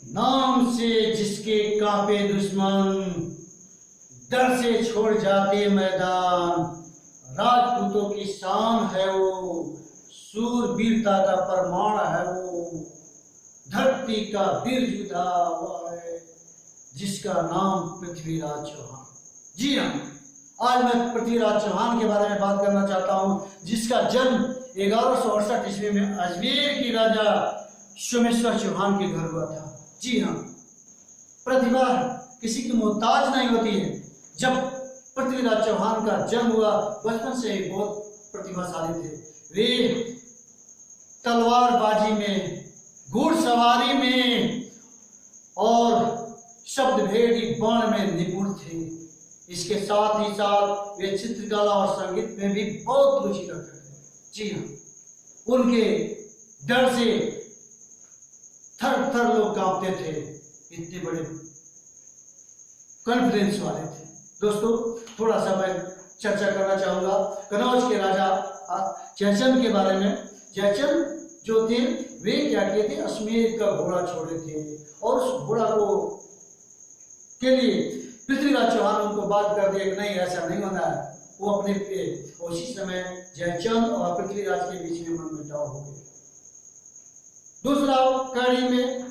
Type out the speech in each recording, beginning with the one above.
नाम से जिसके कांपे दुश्मन, डर से छोड़ जाते मैदान। राजपूतों की शान है वो, सूरवीरता का प्रमाण है वो। धरती का वीर जुदा हुआ है जिसका नाम पृथ्वीराज चौहान। जी हाँ, आज मैं पृथ्वीराज चौहान के बारे में बात करना चाहता हूँ, जिसका जन्म 1168 ईस्वी में अजमेर की राजा सोमेश्वर चौहान के घर हुआ था। जी हाँ, प्रतिभा किसी की मोहताज नहीं होती है। जब पृथ्वीराज चौहान का जन्म हुआ, बचपन से ही बहुत प्रतिभाशाली थे। वे तलवारबाजी में, घुड़सवारी में और शब्द भेदी बाण में निपुण थे। इसके साथ ही साथ वे चित्रकला और संगीत में भी बहुत रुचि रखते थे। जी हाँ, उनके डर से थर थर लोग कांपते थे, इतने बड़े कॉन्फिडेंस वाले थे। दोस्तों, थोड़ा सा मैं चर्चा करना चाहूंगा कनौज के राजा जयचंद के बारे में। जयचंद जो थे, वे क्या किए थे, अश्वमेध का घोड़ा छोड़े थे और उस घोड़ा को के लिए पृथ्वीराज चौहान उनको बात कर दिया कि नहीं, ऐसा नहीं होना है। वो अपने उसी समय जयचंद और पृथ्वीराज के बीच में मनमुटाव हो गया। दूसरा कड़ी में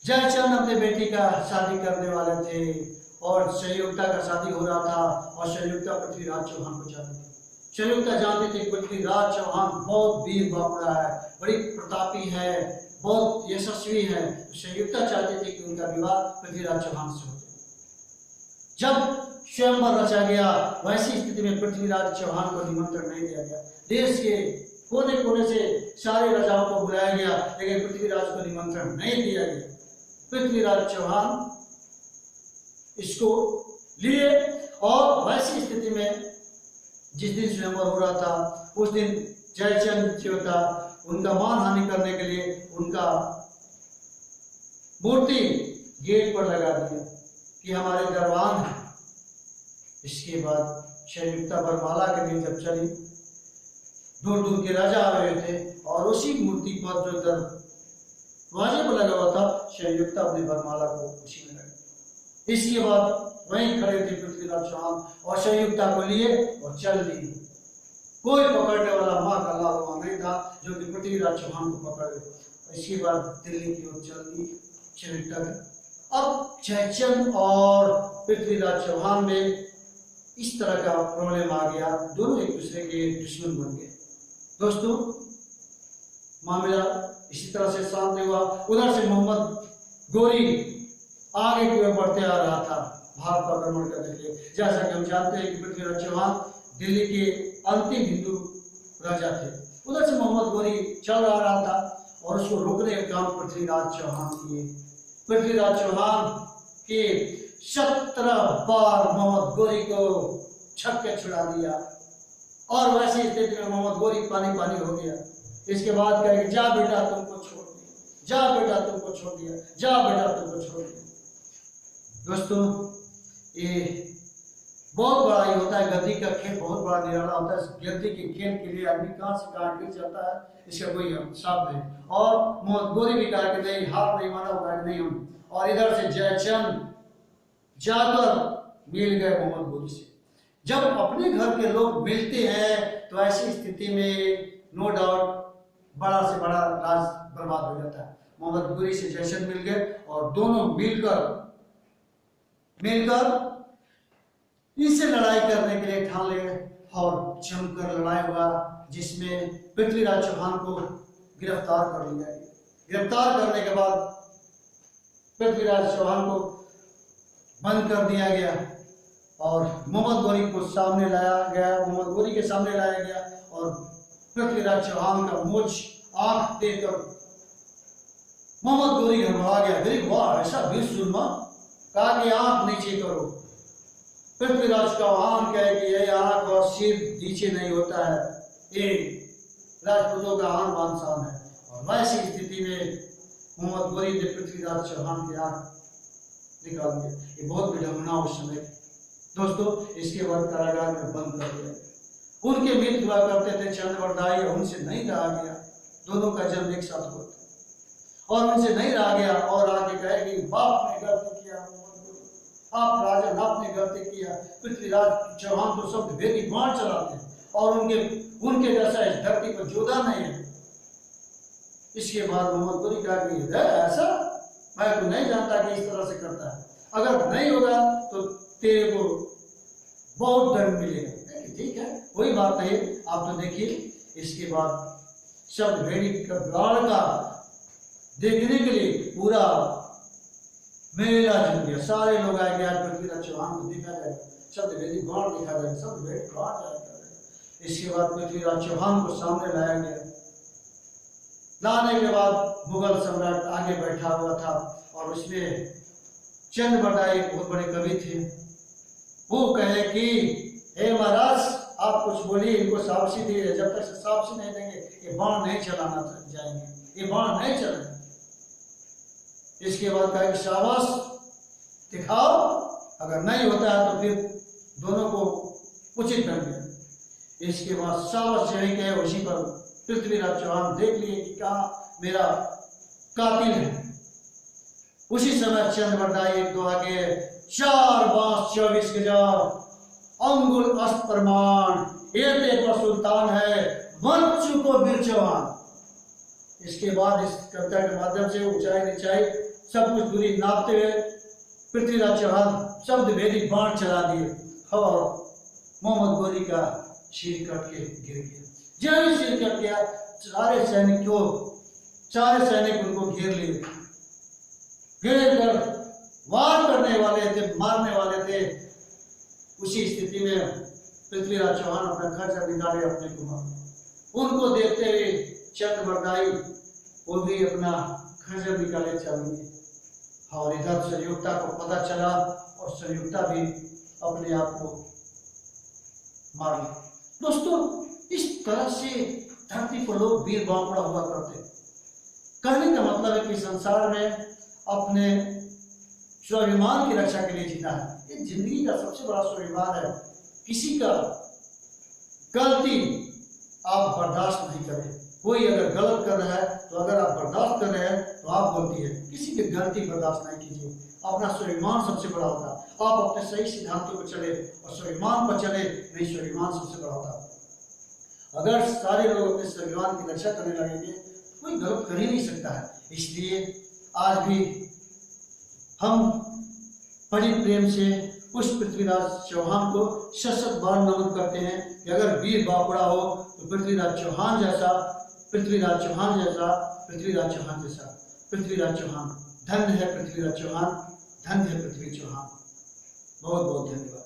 जयचंद अपने बेटी का शादी करने वाले थे और संयुक्ता का शादी हो रहा था और संयुक्ता पृथ्वीराज चौहान को चाहती थी। संयुक्ता जानती थी पृथ्वीराज चौहान बहुत वीर बापुड़ा है, बड़ी प्रतापी है, बहुत यशस्वी है। संयुक्ता चाहती थी कि उनका विवाह पृथ्वीराज चौहान से हो जाए। जब स्वयंवर रचा गया, वैसी स्थिति में पृथ्वीराज चौहान को निमंत्रण नहीं दिया गया। देश के कोने कोने से सारे राजाओं को बुलाया गया, लेकिन पृथ्वीराज को निमंत्रण नहीं दिया गया। पृथ्वीराज चौहान इसको लिए और वैसी स्थिति में जिस दिन स्वयंवर हो रहा था, उस दिन जयचंद जो था, उनका मानहानि करने के लिए उनका मूर्ति गेट पर लगा दिया कि हमारे दरबान है। इसके बाद संयुक्ता बरमाला के दिन जब चली, दूर दूर के राजा आ रहे थे और उसी मूर्ति पर जो दरवाजे पर लगा हुआ था, संयुक्ता अपनी बरमाला को उसी में लगा। इसके बाद वहीं खड़े थे पृथ्वीराज चौहान और संयुक्ता को लिए और चल दी। कोई पकड़ने वाला माँ का लाल वहां नहीं था जो कि पृथ्वीराज चौहान को पकड़ ले। इसके बाद दिल्ली की ओर चल दी संयुक्ता। अब जयचंद और पृथ्वीराज चौहान में इस तरह का प्रॉब्लम आ गया, दोनों एक दूसरे के दुश्मन बन गए। दोस्तों, मामला इसी तरह से शांत हुआ। उधर से मोहम्मद गोरी आगे की ओर बढ़ते आ रहा था भारत पर आक्रमण करने के लिए। जैसा कि हम जानते हैं कि पृथ्वीराज चौहान दिल्ली के अंतिम हिंदू राजा थे। उधर से मोहम्मद गोरी चल आ रहा था और उसको रोकने का काम पृथ्वीराज चौहान किए। पृथ्वीराज चौहान के 17 बार मोहम्मद गोरी को छक्के छुड़ा दिया और वैसी स्थिति में मोहम्मद गोरी पानी पानी हो गया। इसके बाद कहेंगे, जा बेटा तुमको छोड़ दिया, जा बेटा तुमको छोड़ दिया, जा बेटा तुमको छोड़ दिया। दोस्तों, ये बहुत बड़ा ही होता है, गद्दी का खेल बहुत बड़ा निराला होता है। गद्दी के खेल के लिए आदमी कहाँ से कहाँ गिर जाता है, इसका कोई हिसाब नहीं। और मोहम्मद गोरी भी कहा कि नहीं, हार नहीं माना होगा, नहीं हम। और इधर से जयचंद जाकर मिल गए मोहम्मद गोरी से। जब अपने घर के लोग मिलते हैं तो ऐसी स्थिति में नो डाउट बड़ा से बड़ा राज बर्बाद हो जाता है। मोहम्मद गोरी से जयचंद मिल गए और दोनों मिलकर इनसे लड़ाई करने के लिए ठान ले और जमकर लड़ाई हुआ, जिसमें पृथ्वीराज चौहान को गिरफ्तार कर लिया गया। गिरफ्तार करने के बाद पृथ्वीराज चौहान को बंद कर दिया गया और मोहम्मद गोरी को सामने लाया गया। मोहम्मद गोरी के सामने लाया गया और पृथ्वीराज चौहान का मूंछ आंख देकर मोहम्मद गोरी घबरा गया। गरीब वाह, ऐसा वीर सुरमा, कहा कि आंख नीचे करो। पृथ्वीराज चौहान कहे कि यह आंख और सिर नीचे नहीं होता है, ये राजपूतों का आन बान शान है। और वैसी स्थिति में मोहम्मद गोरी ने पृथ्वीराज चौहान की आंख निकाल दिया। ये बहुत विडंबना उस समय। दोस्तों, इसके बाद कारागार में बंद कर दिया। उनके मित्र हुआ करते थे चंद्रवरदाई, उनसे नहीं रहा गया। दोनों का जन्म एक साथ हुआ था और उनसे नहीं रहा गया और आके कहे कि बाप ने गलती किया, आप राजन आपने गलती किया। पृथ्वीराज चौहान तो शब्द भेदी बाण चलाते हैं और उनके जैसा इस धरती पर जोधा नहीं है। इसके बाद मोहम्मद गोरी कहा कि ऐसा मैं तो नहीं जानता कि इस तरह से करता है, अगर नहीं होगा तो तेरे को बहुत दंड मिलेगा। ठीक है, कोई बात नहीं, आप तो देखिए। इसके बाद शब्द भेड़ी का बाण का देखने के लिए पूरा मेला जम गया, सारे लोग आएंगे, आज पृथ्वीराज चौहान को देखा जाएगा, शब्द भेदी बाण देखा जाएगा, शब्द भेड़ी बाण जाएगा। इसके बाद पृथ्वीराज चौहान को सामने लाया गया। लाने के बाद मुगल सम्राट आगे बैठा हुआ था और उसमें चंद बरदाई एक बहुत बड़े कवि थे। वो कहे कि हे महाराज आप कुछ बोलिए, इनको सावसी दिए, जब तक सावसी नहीं देंगे ये बाण नहीं चलाना जाएंगे, ये बाण नहीं चलेंगे। इसके बाद कहा कि शाबाश दिखाओ, अगर नहीं होता है तो फिर दोनों को उचित दंड दें। इसके बाद शाबाश चढ़ी गए, उसी पर पृथ्वीराज चौहान देख लिए कि कहाँ मेरा कातिल है। उसी समय चंद बरदाई एक दो आगे, 4 बांस 24 गजा अंगुल अस्त प्रमाण, एते पर सुल्तान है वंशु को वीर चौहान। इसके बाद इस कविता के माध्यम से ऊंचाई नीचाई सब कुछ दूरी नापते हुए पृथ्वीराज चौहान शब्द भेदी बाण चला दिए और मोहम्मद गोरी का सिर कट के गिर गया। जय सिर कट गया, सारे सैनिक उनको घेर लिए, घेर कर वार करने वाले थे, मारने वाले थे। उसी स्थिति में पृथ्वीराज चौहान अपना खर्चा निकाले अपने कुमार। उनको देखते हुए चंद बरदाई वो भी अपना खर्चा निकाले चल दिए और इधर संयुक्ता को पता चला और संयुक्ता भी अपने आप को मार ली। दोस्तों, इस तरह से धरती पर लोग वीर बांकुड़ा हुआ करते। कहने का मतलब है कि संसार में अपने स्वाभिमान की रक्षा के लिए जीना है। ये जिंदगी का सबसे बड़ा स्वाभिमान है। किसी का गलती आप बर्दाश्त नहीं करें। कोई अगर गलत कर रहा है तो अगर आप बर्दाश्त कर रहे हैं तो आप गलती है, किसी की गलती बर्दाश्त नहीं कीजिए। अपना स्वाभिमान सबसे बड़ा होता है। आप अपने सही सिद्धांतों पर चले और स्वाभिमान पर चले, नहीं स्वाभिमान सबसे बड़ा होता है। अगर सारे लोग अपने स्वाभिमान की रक्षा करने लगेंगे कोई गलत कर ही नहीं सकता है। इसलिए आज भी हम बड़ी प्रेम से उस पृथ्वीराज चौहान को सशक्त बार नमन करते हैं कि अगर वीर बांकुड़ा हो तो पृथ्वीराज चौहान जैसा, पृथ्वीराज चौहान जैसा, पृथ्वीराज चौहान जैसा, पृथ्वीराज चौहान। धन्य है पृथ्वीराज चौहान, धन्य है पृथ्वी चौहान। बहुत बहुत धन्यवाद।